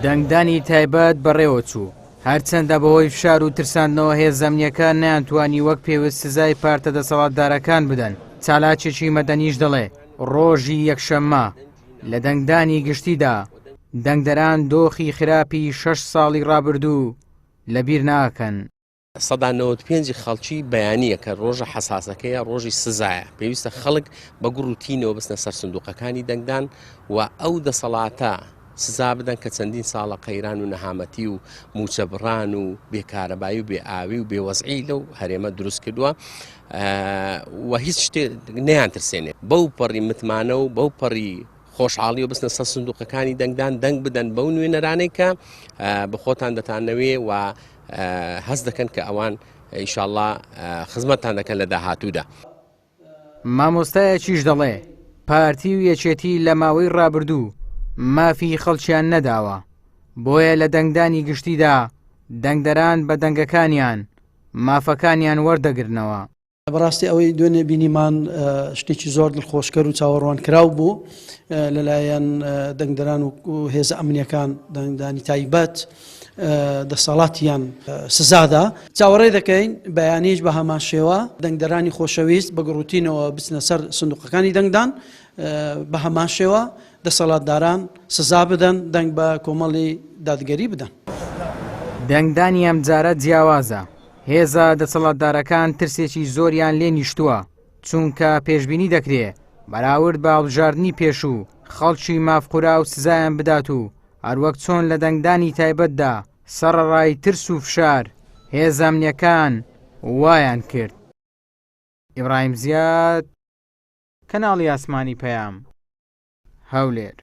دەنگدانی تایبەت بەڕێوە چوو هەرچەندە بەهۆی فشار و ترساندنەوە هێزە ئەمنیەکان نەیانتوانی وەک پێویست سزای پارتە دەسەڵاتدارەکان بدەن. چالاکێکی مەدەنیش دەڵێ ڕۆژی یەکشەممە لە دەنگدانی گشتیدا دەنگدەران دۆخی خراپی 6 ساڵی ڕابردوو لەبیر ناکەن. 95 خەڵکی بەیانیە کە ڕۆژە حەساسەکەیە ڕۆژی سزایە پێویستە خەڵک بە گوڕوتینەوە بستنە سەر سندوقەکانی دەنگدان و ئەو دەسەڵاتە سزا بدەن کە چەندین ساڵە قەیران و نەهامەتی و موچەبڕان و بێکارەبایی و بێئاوی و بێوەزعی لەو هەرێمە دروست کردووە و هیچ شتێ نەیانترسێنێ بەو پەڕی متمانە و بەو پەڕی خۆشحاڵی و بستنە سەر سندوقەکانی دەنگدان دەنگ بدەن بەو نوێنەرانەی کە بە خۆتان دەتانەوێ و هەست دەکەن کە ئەوان ئینشاءڵڵا خزمەتتان دەکەن لە داهاتوودا. مامۆستایەکیش دەڵێ پارتی و یەکێتی لە ماوەی ڕابردوو مافی خەڵکیان نەداوە بۆیە لە دەنگدانی گشتیدا دەنگدەران بە دەنگەکانیان مافەکانیان وەردەگرنەوە. بەڕاستی ئەوەی دوێنێ بینیمان شتێکی زۆر دڵخۆشکەر و چاوەڕوان کراو بوو لەلایەن دەنگدەران و هێزە ئەمنیەکان دەنگدانی تایبەت دەسەڵاتیان سزادا چاوەڕێ دەکەین بەیانیش بە هەمان شێوە دەنگدەرانی خۆشەویست بە گڕوتینەوە بچنە سەر سندوقەکانی دەنگدان بە هەمان شێوە دەسەڵاتداران سزا بدەن دەنگ بە کۆمەڵی دادگەری بدەن. دەنگدانی ئەم جارە جیاوازە هێزە دەسەڵاتدارەکان ترسێکی زۆریان لێ نیشتووە چونکە پێشبینی دەکرێت بەراورد بە هەڵبژاردننی پێشوو خەڵکی مافقورا و سزایان بدات و هەروەک چۆن لە دەنگدانی تایبەتدا سەرڕای ترس و فشار هێزە ئەمنیەکان وایان کرد. ئیبراهیم زیاد، کەناڵی ئاسمانی پەیام، هەولێر.